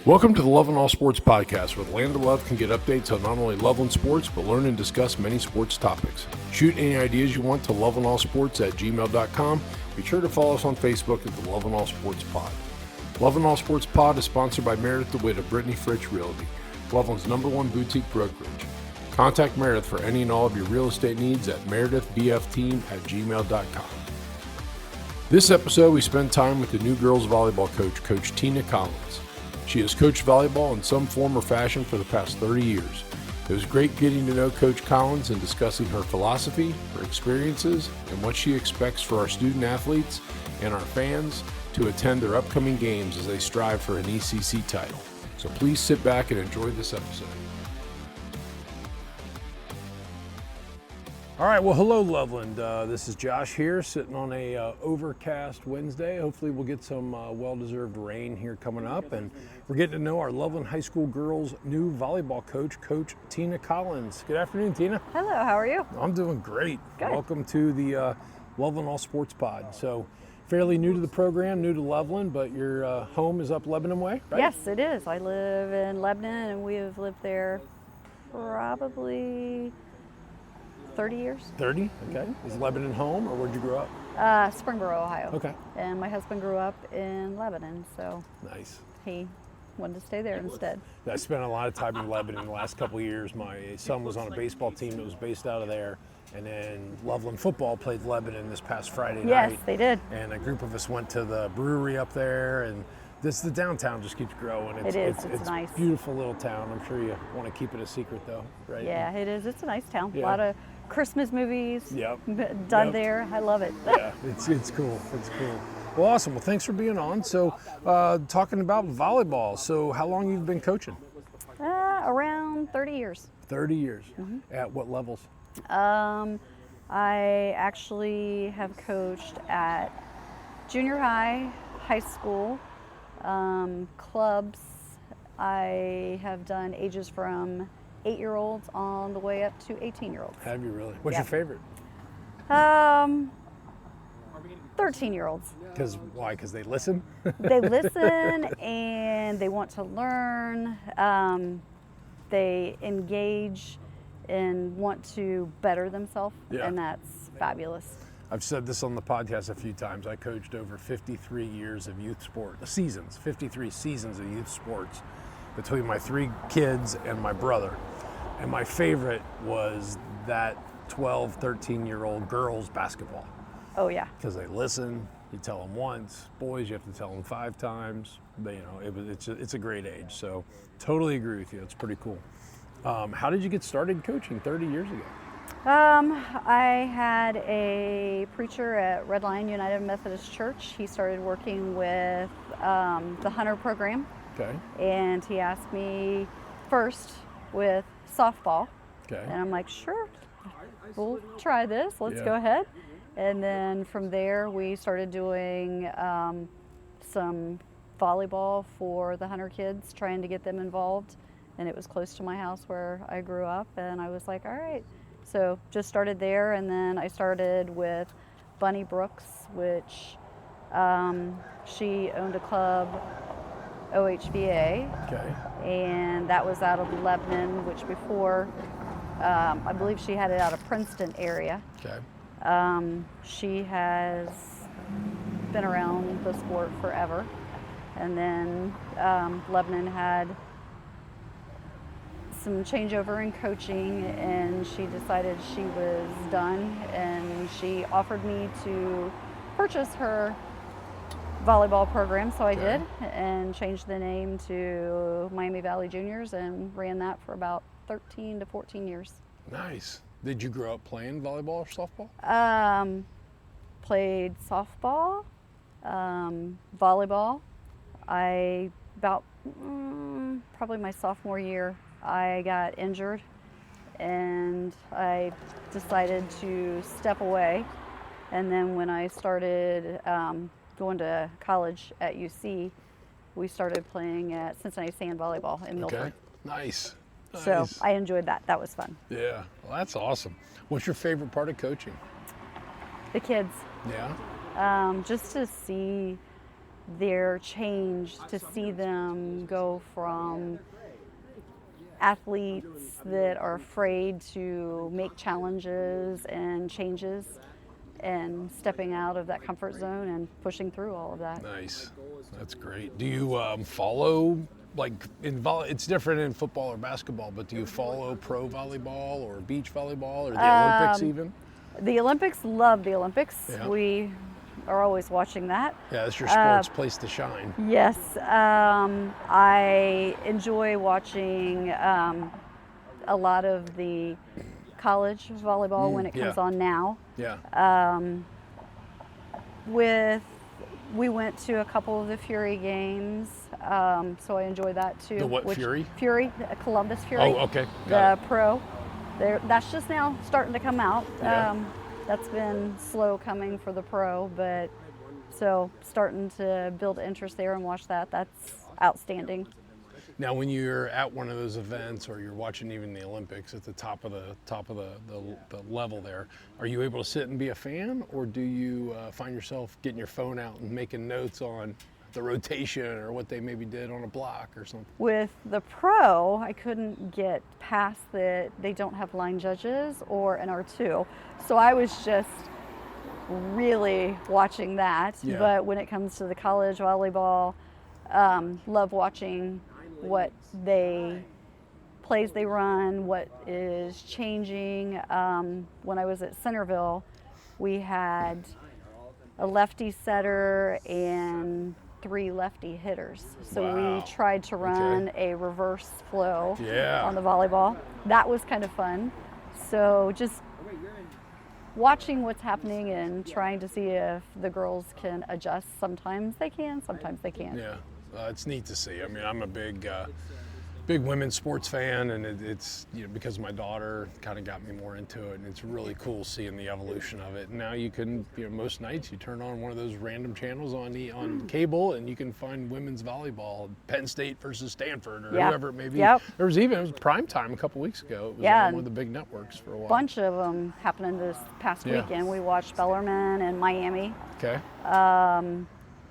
Welcome to the Loveland All Sports Podcast, where the Land of Love can get updates on not only Loveland sports, but learn and discuss many sports topics. Shoot any ideas you want to lovelandallsports@gmail.com. Be sure to follow us on Facebook at the Loveland All Sports Pod. Loveland All Sports Pod is sponsored by Meredith, DeWitt of Brittany Fritch Realty, Loveland's #1 boutique brokerage. Contact Meredith for any and all of your real estate needs at meredithbfteam@gmail.com. This episode, we spend time with the new girls volleyball coach, Coach Tina Collins. She has coached volleyball in some form or fashion for the past 30 years. It was great getting to know Coach Collins and discussing her philosophy, her experiences, and what she expects for our student athletes and our fans to attend their upcoming games as they strive for an ECC title. So please sit back and enjoy this episode. All right, well, hello, Loveland. This is Josh here, sitting on a overcast Wednesday. Hopefully we'll get some well-deserved rain here coming up, and we're getting to know our Loveland High School girls' new volleyball coach, Coach Tina Collins. Good afternoon, Tina. Hello, how are you? I'm doing great. Good. Welcome to the Loveland All Sports Pod. So, fairly new to the program, new to Loveland, but your home is up Lebanon way, right? Yes, it is. I live in Lebanon, and we have lived there probably 30 years. 30? Okay. Is Lebanon home, or where'd you grow up? Springboro, Ohio. Okay. And my husband grew up in Lebanon, so Nice. he wanted to stay there instead. I spent a lot of time in Lebanon the last couple of years. My son was on a baseball team that was based out of there, and then Loveland football played Lebanon this past Friday night. Yes, they did. And a group of us went to the brewery up there, and the downtown just keeps growing. It is. It's nice. Beautiful little town. I'm sure you want to keep it a secret though, right? Yeah, it is. It's a nice town. Yeah. A lot of Christmas movies Yep. done Yep. there. I love it. Yeah, it's cool. It's cool. Well, awesome. Well, thanks for being on. So, talking about volleyball. So, how long you've been coaching? Around 30 years. 30 years. Mm-hmm. At what levels? I actually have coached at junior high, high school, clubs. I have done ages from 8-year-olds on the way up to 18-year-olds. Have you really? What's Yeah. your favorite? 13-year-olds. Why? Because they listen? They listen and they want to learn. They engage and want to better themselves, Yeah. and that's fabulous. I've said this on the podcast a few times. I coached over 53 years of youth sport, 53 seasons of youth sports between my 3 kids and my brother. And my favorite was that 12, 13-year-old girls basketball. Oh yeah. Because they listen, you tell them once. Boys, you have to tell them 5 times. But, it's a great age. So totally agree with you. It's pretty cool. How did you get started coaching 30 years ago? I had a preacher at Red Lion United Methodist Church. He started working with the Hunter program. Okay. And he asked me first with softball. Okay. And I'm like, sure, we'll try this. Let's Yeah. go ahead. And then from there, we started doing some volleyball for the Hunter kids, trying to get them involved. And it was close to my house where I grew up. And I was like, all right. So just started there. And then I started with Bunny Brooks, which she owned a club, OHVA. Okay. And that was out of Lebanon, which before, I believe she had it out of Princeton area. Okay. She has been around the sport forever. And then Lebanon had some changeover in coaching, and she decided she was done, and she offered me to purchase her volleyball program, so I did, and changed the name to Miami Valley Juniors and ran that for about 13 to 14 years. Nice. Did you grow up playing volleyball or softball? Played softball, volleyball. Probably my sophomore year, I got injured and I decided to step away. And then when I started going to college at UC, we started playing at Cincinnati Sand Volleyball in Milford. Okay. Nice. So I enjoyed that. That was fun. Yeah. Well, that's awesome. What's your favorite part of coaching? The kids. Yeah. Just to see their change, to see them go from athletes that are afraid to make challenges and changes and stepping out of that comfort zone and pushing through all of that. Nice. That's great. Do you follow, like, it's different in football or basketball, but do you follow pro volleyball or beach volleyball or the Olympics even? The Olympics, love the Olympics. Yeah. We are always watching that. Yeah, that's your sports place to shine. Yes. I enjoy watching a lot of the college volleyball when it comes on now. Yeah. We went to a couple of the Fury games, so I enjoy that too. The what, Fury? Fury, Columbus Fury. Oh, okay. Got The pro. That's just now starting to come out. Yeah. That's been slow coming for the pro, but so starting to build interest there and watch that. That's outstanding. Now, when you're at one of those events, or you're watching even the Olympics at the top of the level there, are you able to sit and be a fan, or do you find yourself getting your phone out and making notes on the rotation or what they maybe did on a block or something? With the pro, I couldn't get past that they don't have line judges or an R2, so I was just really watching that. Yeah. But when it comes to the college volleyball, love watching what plays they run, what is changing. When I was at Centerville, we had a lefty setter and 3 lefty hitters. So Wow. we tried to run a reverse flow Yeah. on the volleyball. That was kind of fun. So just watching what's happening and trying to see if the girls can adjust. Sometimes they can, sometimes they can't. Yeah, it's neat to see. I mean, I'm a big women's sports fan, and it's because my daughter kind of got me more into it, and it's really cool seeing the evolution of it. And now you can, most nights you turn on one of those random channels on cable, and you can find women's volleyball, Penn State versus Stanford, or whoever it may be. Yep. It was prime time a couple weeks ago. It was on one of the big networks for a while. Bunch of them happening this past weekend. We watched Bellarmine and Miami. Okay.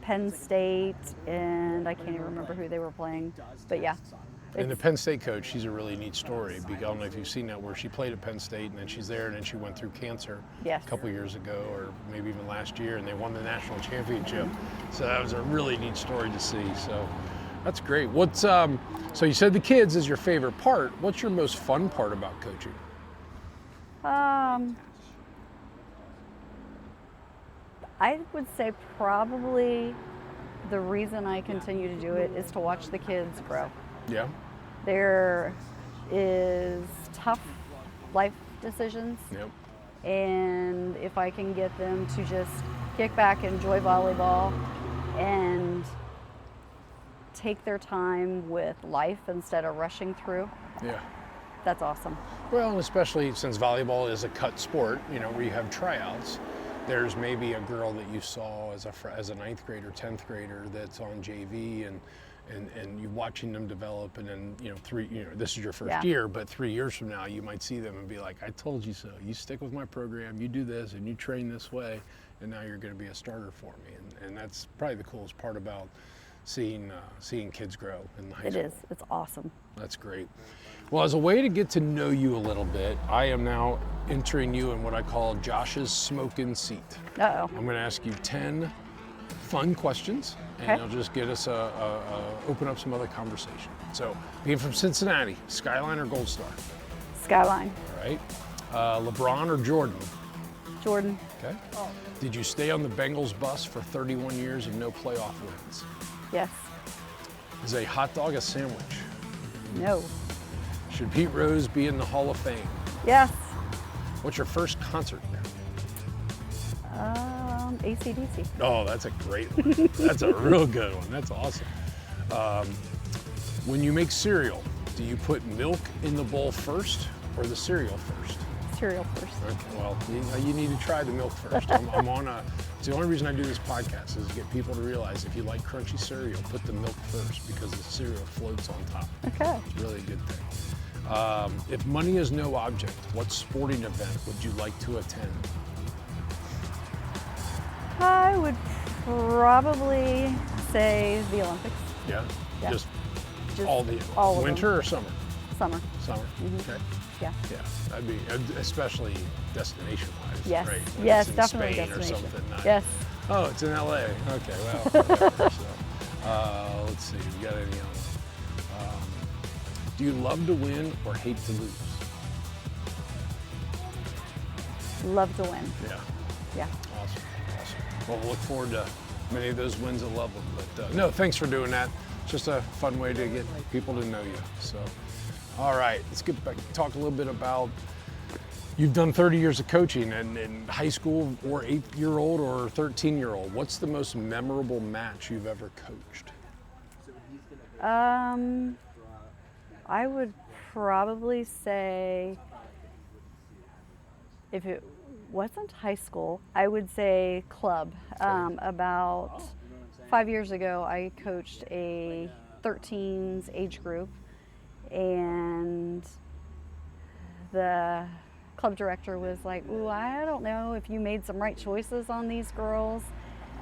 Penn State, and I can't even remember who they were playing, but yeah. And the Penn State coach, she's a really neat story. I don't know if you've seen that, where she played at Penn State, and then she's there, and then she went through cancer a couple years ago, or maybe even last year, and they won the national championship. So that was a really neat story to see. So that's great. So you said the kids is your favorite part. What's your most fun part about coaching? I would say probably the reason I continue to do it is to watch the kids grow. Yeah. There is tough life decisions. Yep. And if I can get them to just kick back, enjoy volleyball, and take their time with life instead of rushing through, that's awesome. Well, and especially since volleyball is a cut sport, where you have tryouts, there's maybe a girl that you saw as a 9th grader, 10th grader that's on JV, and you watching them develop, and then this is your first year, but 3 years from now you might see them and be like, I told you so. You stick with my program, you do this, and you train this way, and now you're going to be a starter for me. And that's probably the coolest part about seeing kids grow in the high school. It is. It's awesome. That's great. Well, as a way to get to know you a little bit, I am now entering you in what I call Josh's smoking seat. Uh-oh. I'm going to ask you 10 fun questions, and you'll just get us open up some other conversation. So, being from Cincinnati, Skyline or Gold Star? Skyline. All right. LeBron or Jordan? Jordan. Okay. Did you stay on the Bengals bus for 31 years and no playoff wins? Yes. Is a hot dog a sandwich? No. Should Pete Rose be in the Hall of Fame? Yes. What's your first concert? AC/DC. Oh, that's a great one. That's a real good one. That's awesome. When you make cereal, do you put milk in the bowl first or the cereal first? Cereal first. Okay, well, you need to try the milk first. It's the only reason I do this podcast is to get people to realize if you like crunchy cereal, put the milk first because the cereal floats on top. Okay. It's really a good thing. If money is no object, what sporting event would you like to attend? I would probably say the Olympics. Yeah? Yeah. Just All of them. winter or summer? Summer. Summer. Okay. Yeah. Yeah, that'd be, especially destination-wise. Yes. Right? When Yes, it's in definitely Spain destination. or something. Yes. Oh, it's in LA. Okay, well, whatever. Let's see. We got any do you love to win or hate to lose? Love to win. Yeah. Yeah. Awesome. Well, we'll look forward to many of those wins at Loveland. But no, thanks for doing that. It's just a fun way to get people to know you. So, all right, let's get back. Talk a little bit about. You've done 30 years of coaching in high school or 8-year-old or 13-year-old. What's the most memorable match you've ever coached? I would probably say, if it wasn't high school, I would say club. About 5 years ago, I coached a 13s age group, and the club director was like, "Ooh, I don't know if you made some right choices on these girls,"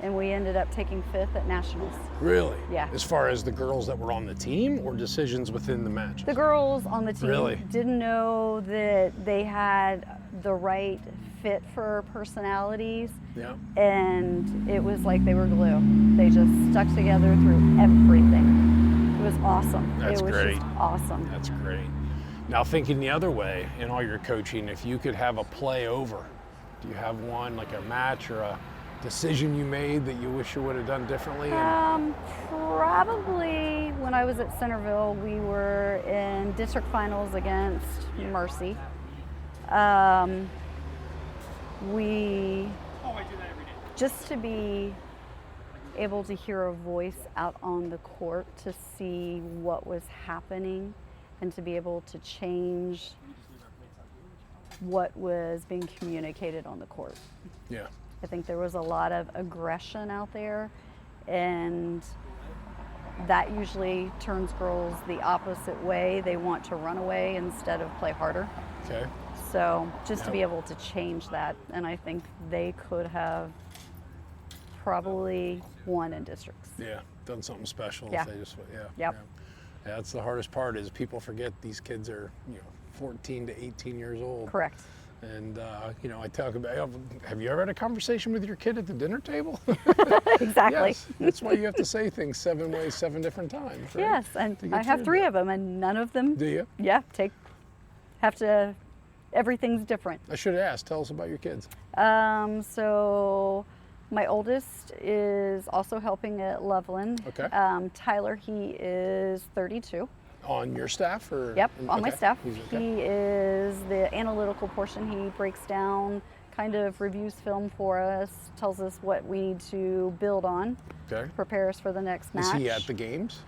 and we ended up taking 5th at nationals. Really? Yeah. As far as the girls that were on the team or decisions within the matches? The girls on the team Really? didn't know that they had the right fit for personalities, Yeah. and it was like they were glue. They just stuck together through everything. It was awesome. That's it was great. Just awesome. That's great. Now, thinking the other way, in all your coaching, if you could have a play over, do you have one, like a match or a decision you made that you wish you would have done differently? Probably when I was at Centerville, we were in district finals against Mercy. We just to be able to hear a voice out on the court to see what was happening and to be able to change what was being communicated on the court. Yeah. I think there was a lot of aggression out there, and that usually turns girls the opposite way. They want to run away instead of play harder. Okay. So just to be able to change that, and I think they could have probably won in districts. Yeah, done something special. Yeah. If they just, yeah. Yep. Yeah. Yeah, that's the hardest part is people forget these kids are, 14 to 18 years old. Correct. And, I talk about, have you ever had a conversation with your kid at the dinner table? Exactly. Yes, that's why you have to say things 7 ways, 7 different times, right? Yes, and To get I have through 3 that. of them, and none of them. Do you? Yeah, everything's different. I should have asked. Tell us about your kids. So my oldest is also helping at Loveland. Okay. Tyler, he is 32. On your staff or? Yep, on my Okay. staff. He's okay. He is the analytical portion. He breaks down, kind of reviews film for us, tells us what we need to build on, Okay. prepare us for the next match. Is he at the games?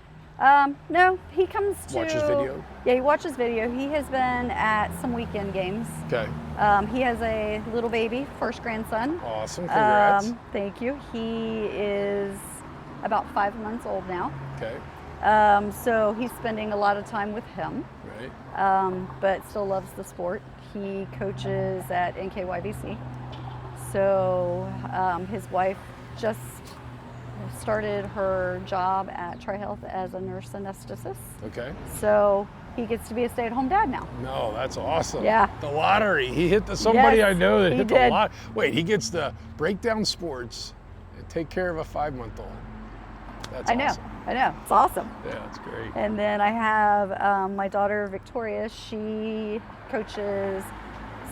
No, he comes to... Watches video? Yeah, he watches video. He has been at some weekend games. Okay. He has a little baby, first grandson. Awesome. Congrats. Thank you. He is about 5 months old now. Okay. So he's spending a lot of time with him, Right. but still loves the sport. He coaches at NKYBC. So his wife just started her job at TriHealth as a nurse anesthetist. Okay. So he gets to be a stay-at-home dad now. No, that's awesome. Yeah. The lottery. He hit somebody Yes, I know that he hit did. the lot. Wait, he gets to break down sports and take care of a 5-month-old. That's awesome. I know. It's awesome. Yeah, that's great. And then I have my daughter Victoria. She coaches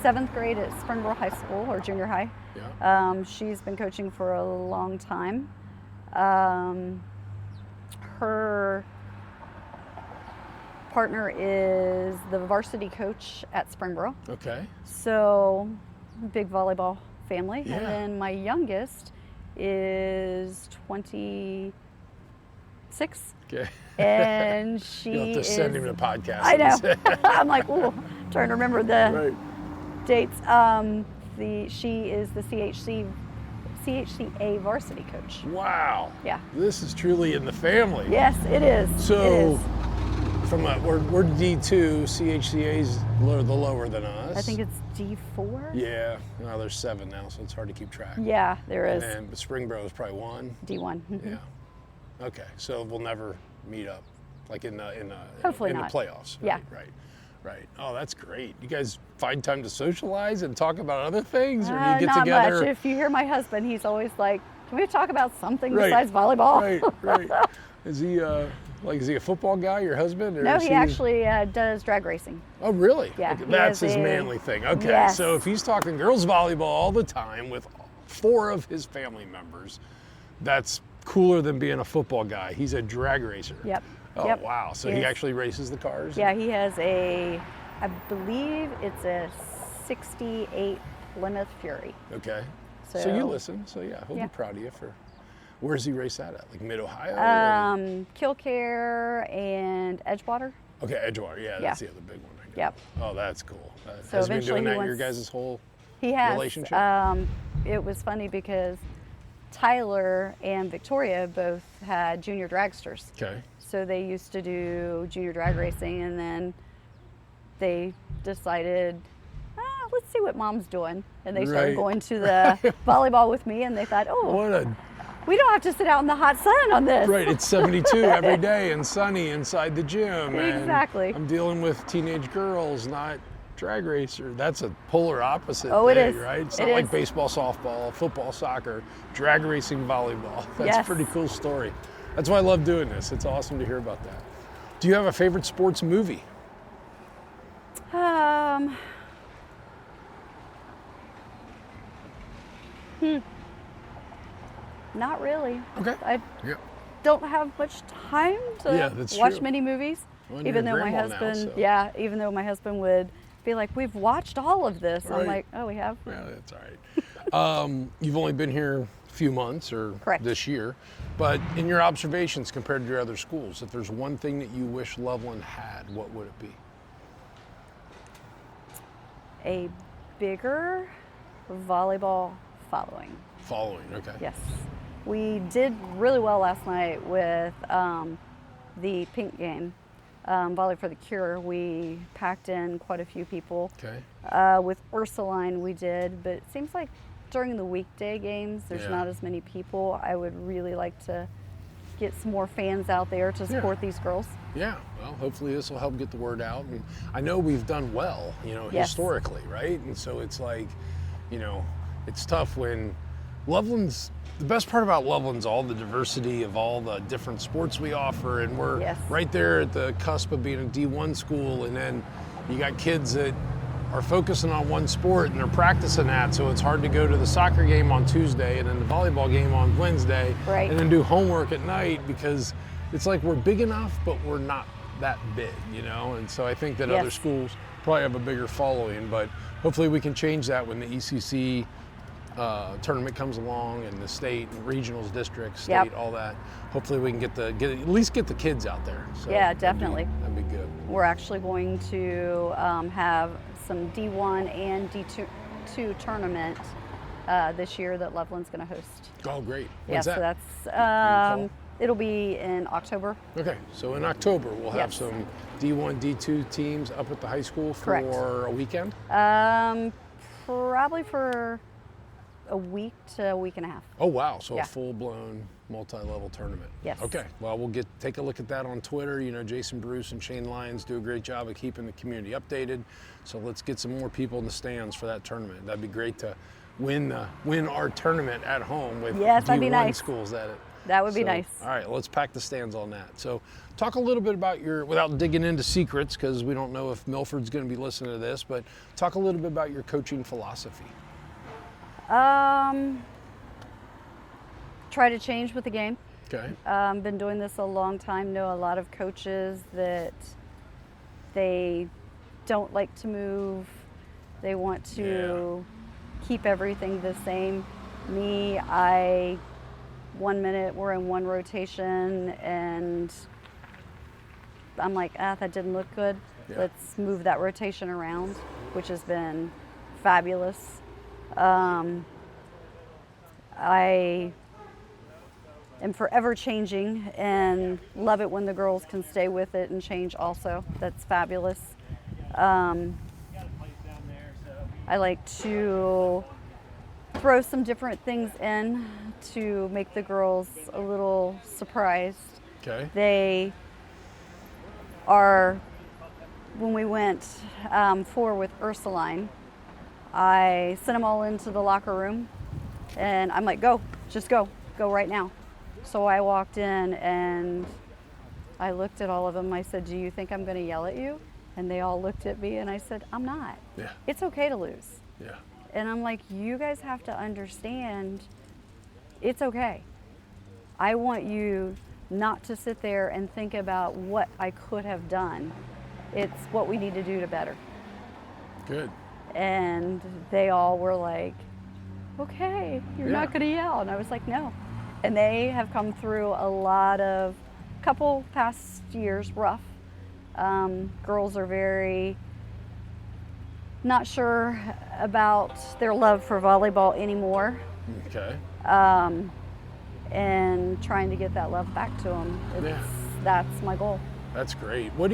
7th grade at Springboro High School, or junior high. Yeah. She's been coaching for a long time. Her partner is the varsity coach at Springboro. Okay. So, big volleyball family. Yeah. And then my youngest is 26. Okay. And she You'll have to is... send him to podcast. I know. I'm like, ooh, trying to remember the Right. dates. She is the CHCA varsity coach. Wow. Yeah. This is truly in the family. Yes, it is. So, it is. we're D2, CHCA's the lower than us. I think it's D4. Yeah. Well, there's 7 now, so it's hard to keep track. Yeah, there is. And then Springboro is probably 1. D1. Yeah. Okay, so we'll never meet up, like in the Hopefully in not. the playoffs. Yeah. Right. Oh, that's great. You guys find time to socialize and talk about other things, or do you get Not together? much. If you hear my husband, he's always like, "Can we talk about something Right. besides volleyball?" Right. Is he is he a football guy, your husband? Or No, is he actually does drag racing. Oh, really? Yeah, Okay, he that's is his a- manly thing. Okay, Yes. so if he's talking girls volleyball all the time with 4 of his family members, that's cooler than being a football guy. He's a drag racer. Yep. Oh, Yep. wow. So he Yes. actually races the cars? Yeah, he has I believe it's a '68 Plymouth Fury. Okay. So you listen. So yeah, he'll Yeah. be proud of you for. Where's he race that at? Like Mid-Ohio? Killcare and Edgewater. Okay, Edgewater. Yeah, that's the other big one. I know. Yep. Oh, that's cool. So Has he been eventually doing he that in your wants- guys' whole He has. relationship? It was funny because Tyler and Victoria both had junior dragsters. Okay. So they used to do junior drag racing, and then they decided, let's see what mom's doing. And they started Right. going to the volleyball with me, and they thought, What a we don't have to sit out in the hot sun on this. Right, it's 72 every day and sunny inside the gym. And Exactly. I'm dealing with teenage girls, not drag racer. That's a polar opposite Oh, it thing, is. right? It's It not like is. baseball, softball, football, soccer, drag racing, volleyball. That's Yes. a pretty cool story. That's why I love doing this. It's awesome to hear about that. Do you have a favorite sports movie? Not really. Okay. I Yeah. don't have much time Yeah, to that's watch true. many movies. Well, and even you're though a my grandma now, husband, so- even though my husband would be like, "We've watched all of this." Right. I'm like, "Oh, we have." Yeah, that's all right. You've only been here a few months or Correct. this year, but in your observations compared to your other schools, if there's one thing that you wish Loveland had, what would it be? A bigger volleyball following. Following, okay. Yes. We did really well last night with the pink game, Volley for the Cure. We packed in quite a few people. Okay. With Ursuline we did, but it seems like during the weekday games there's Yeah. not as many people. I would really like to get some more fans out there to support these girls. Yeah, well, hopefully this will help get the word out. And I know we've done well, Yes. historically, right? And so it's like, it's tough when Loveland's, the best part about Loveland's all the diversity of all the different sports we offer, and we're Yes. right there at the cusp of being a D1 school, and then you got kids that are focusing on one sport and they're practicing that, so it's hard to go to the soccer game on Tuesday and then the volleyball game on Wednesday, Right. and then do homework at night, because it's like we're big enough, but we're not that big, And so I think that other Yes. schools probably have a bigger following, but hopefully we can change that when the ECC tournament comes along, and the state and regionals, districts, state, Yep. all that. Hopefully we can get at least get the kids out there. So Yeah, definitely. That'd be good. We're actually going to have some D1 and D2 tournament this year that Loveland's going to host. Oh, great. Yeah, When's so that? that's it'll be in October. Okay, so in October we'll have Yes. some D1, D2 teams up at the high school for Correct. a weekend. Probably for a week to a week and a half. Oh wow, so Yeah. a full-blown multi-level tournament. Yes. Okay, well we'll take a look at that on Twitter. Jason Bruce and Shane Lyons do a great job of keeping the community updated. So let's get some more people in the stands for that tournament. That'd be great to win our tournament at home with Yes, that'd be D1 nice. schools at it. That would be So, nice. All right, let's pack the stands on that. So talk a little bit about without digging into secrets, because we don't know if Milford's going to be listening to this, but talk a little bit about your coaching philosophy. Try to change with the game. Okay. Been doing this a long time. Know a lot of coaches that they don't like to move. They want to keep everything the same. Me, 1 minute we're in one rotation and I'm like, that didn't look good. Yeah. Let's move that rotation around, which has been fabulous. I am forever changing and love it when the girls can stay with it and change also. That's fabulous. I like to throw some different things in to make the girls a little surprised. Okay. They are, when we went forward with Ursuline, I sent them all into the locker room and I'm like, go, just go right now. So I walked in and I looked at all of them. I said, do you think I'm going to yell at you? And they all looked at me and I said, I'm not. Yeah. It's okay to lose. Yeah. And I'm like, you guys have to understand it's okay. I want you not to sit there and think about what I could have done. It's what we need to do to better. Good. And they all were like, okay, you're not going to yell. And I was like, no. And they have come through couple past years rough. Girls are very not sure about their love for volleyball anymore. Okay. And trying to get that love back to them. That's my goal. That's great. What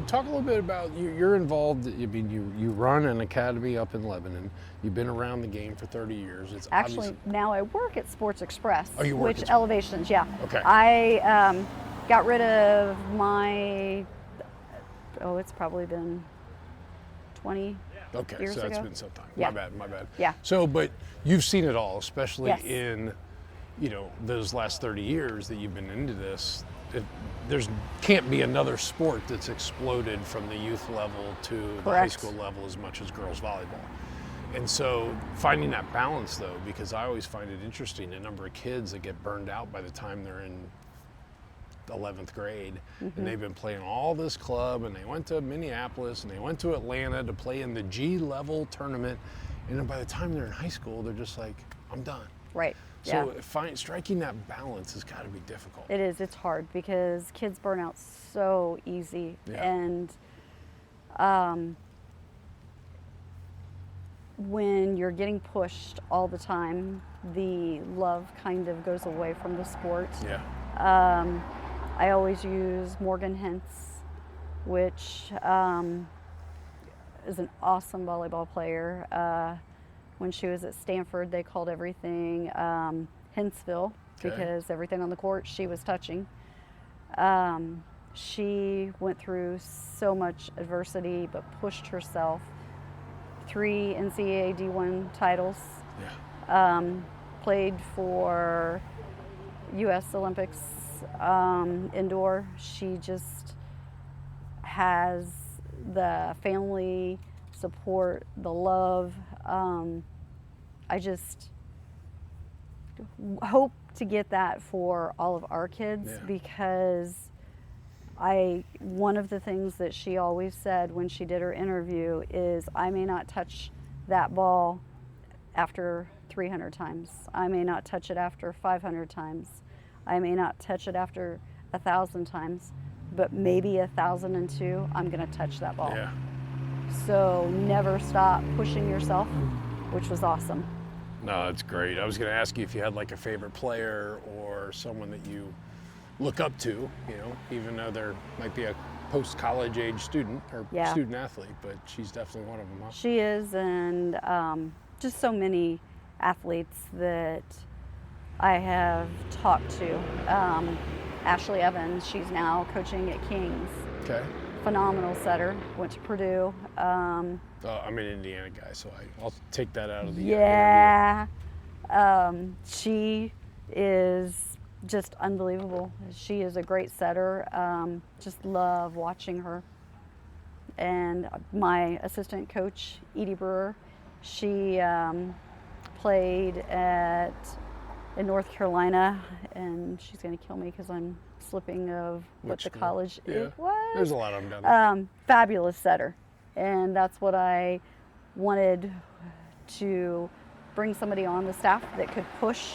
talk a little bit about you? You're involved. I mean, you run an academy up in Lebanon. You've been around the game for 30 years. It's actually now I work at Sports Express. Oh, you work which Elevations? Yeah. Okay. I got rid of my. Oh, it's probably been 20 Okay, years so that's ago. been some time. Yeah. My bad. Yeah. So, but you've seen it all, especially Yes. in, those last 30 years that you've been into this. There's can't be another sport that's exploded from the youth level to the high Correct. school level as much as girls volleyball. And so finding that balance though, because I always find it interesting, the number of kids that get burned out by the time they're in 11th grade, and they've been playing all this club, and they went to Minneapolis and they went to Atlanta to play in the G level tournament, and then by the time they're in high school, they're just like, I'm done. Right. So striking that balance has got to be difficult. It is. It's hard because kids burn out so easy, and when you're getting pushed all the time, the love kind of goes away from the sport. Yeah. I always use Morgan Hintz, which is an awesome volleyball player. When she was at Stanford, they called everything Hintzville because everything on the court she was touching. She went through so much adversity but pushed herself. 3 NCAA D1 titles. Yeah. Played for U.S. Olympics indoor. She just has the family support, the love. I just hope to get that for all of our kids because one of the things that she always said when she did her interview is, I may not touch that ball after 300 times. I may not touch it after 500 times. I may not touch it after 1,000 times, but maybe 1,002, I'm gonna touch that ball. Yeah. So never stop pushing yourself, which was awesome. No, that's great. I was going to ask you if you had like a favorite player or someone that you look up to, even though there might be a post-college age student or student athlete, but she's definitely one of them. Huh? She is, and just so many athletes that I have talked to. Ashley Evans, she's now coaching at King's. Okay. Phenomenal setter, went to Purdue. I'm an Indiana guy, so I'll take that out of the she is just unbelievable. She is a great setter. Just love watching her. And my assistant coach, Edie Brewer, she played in North Carolina, and she's going to kill me because I'm slipping of what the college it was. There's a lot of them down there. Fabulous setter. And that's what I wanted, to bring somebody on the staff that could push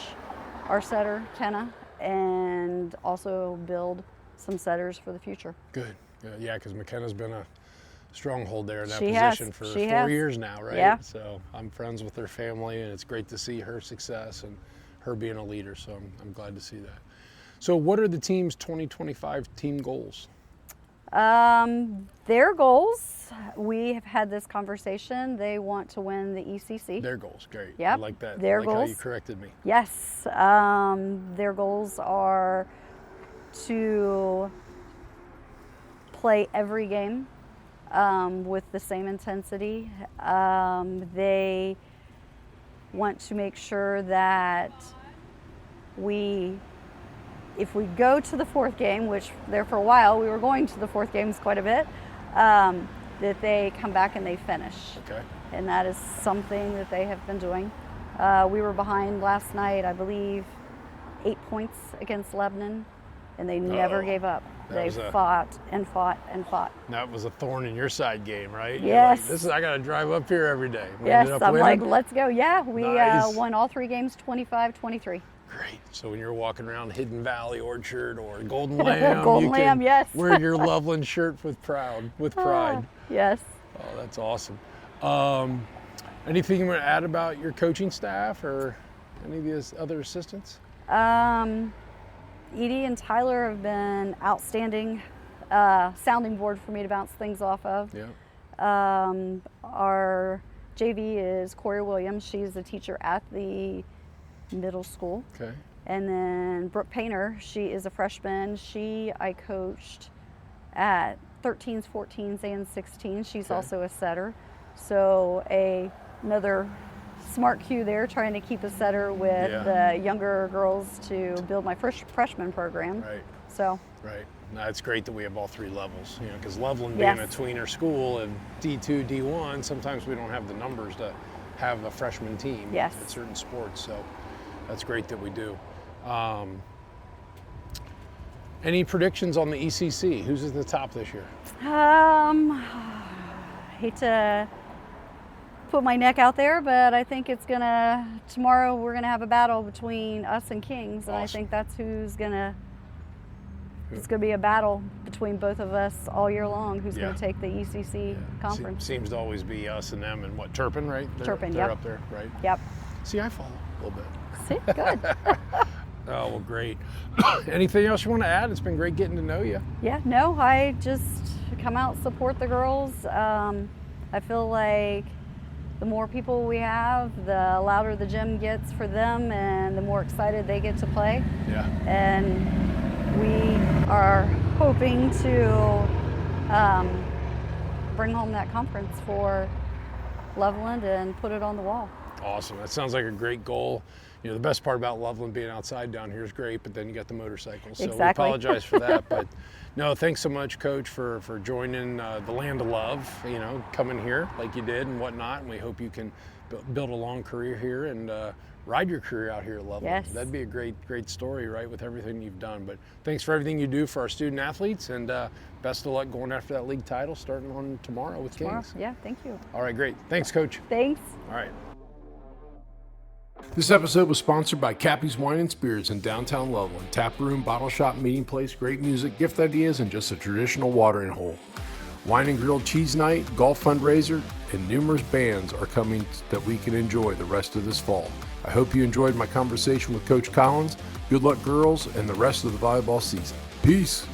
our setter, Kenna, and also build some setters for the future. Good. Yeah, because McKenna's been a stronghold there in that She position has. for She 4 has. years now, right? Yeah. So I'm friends with her family, and it's great to see her success and her being a leader, so I'm glad to see that. So what are the team's 2025 team goals? Their goals, we have had this conversation. They want to win the ECC. Their goals, great. Yep. I like that. Their I like how goals. you corrected me. Yes. Their goals are to play every game with the same intensity. They want to make sure that if we go to the fourth game, which there for a while, we were going to the fourth games quite a bit, that they come back and they finish. Okay. And that is something that they have been doing. We were behind last night, I believe, 8 points against Lebanon, and they never gave up. They fought and fought and fought. That was a thorn in your side game, right? Yes. Like, I got to drive up here every day. We Yes, ended up I'm winning. like, let's go. Yeah, we Nice. won all 3 games, 25-23. Great. So when you're walking around Hidden Valley Orchard or Golden Lamb, Golden you Lamb, can yes. wear your Loveland shirt with pride. Yes. Oh, that's awesome. Anything you want to add about your coaching staff or any of the other assistants? Edie and Tyler have been outstanding sounding board for me to bounce things off of. Yeah. Our JV is Corey Williams. She's a teacher at the middle school. Okay. And then Brooke Painter, she is a freshman. I coached at 13s, 14s, and 16s. She's also a setter. So another smart cue there, trying to keep a setter with the younger girls to build my first freshman program. Right. So. Right. No, it's great that we have all 3 levels, because Loveland being a tweener school and D2, D1, sometimes we don't have the numbers to have a freshman team at certain sports. So that's great that we do. Any predictions on the ECC? Who's at the top this year? Hate to put my neck out there, but I think tomorrow we're gonna have a battle between us and Kings, and I think that's it's gonna be a battle between both of us all year long, who's gonna take the ECC conference. Seems to always be us and them, and Turpin, right? They're up there, right? Yep. See, I follow a little bit. See, good. Oh, well, great. Anything else you want to add? It's been great getting to know you. Yeah, no, I just come out, support the girls. I feel like the more people we have, the louder the gym gets for them and the more excited they get to play. Yeah. And we are hoping to bring home that conference for Loveland and put it on the wall. Awesome. That sounds like a great goal. The best part about Loveland being outside down here is great, but then you got the motorcycles. So we apologize for that. But no, thanks so much, Coach, for joining the Land of Love, coming here like you did and whatnot. And we hope you can build a long career here and ride your career out here at Loveland. Yes. That'd be a great story, right, with everything you've done. But thanks for everything you do for our student athletes, and best of luck going after that league title starting on tomorrow with Kings. Yeah, thank you. All right, great. Thanks, Coach. Thanks. All right. This episode was sponsored by Cappy's Wine and Spirits in downtown Loveland. Tap room, bottle shop, meeting place, great music, gift ideas, and just a traditional watering hole. Wine and grilled cheese night, golf fundraiser, and numerous bands are coming that we can enjoy the rest of this fall. I hope you enjoyed my conversation with Coach Collins. Good luck, girls, and the rest of the volleyball season. Peace.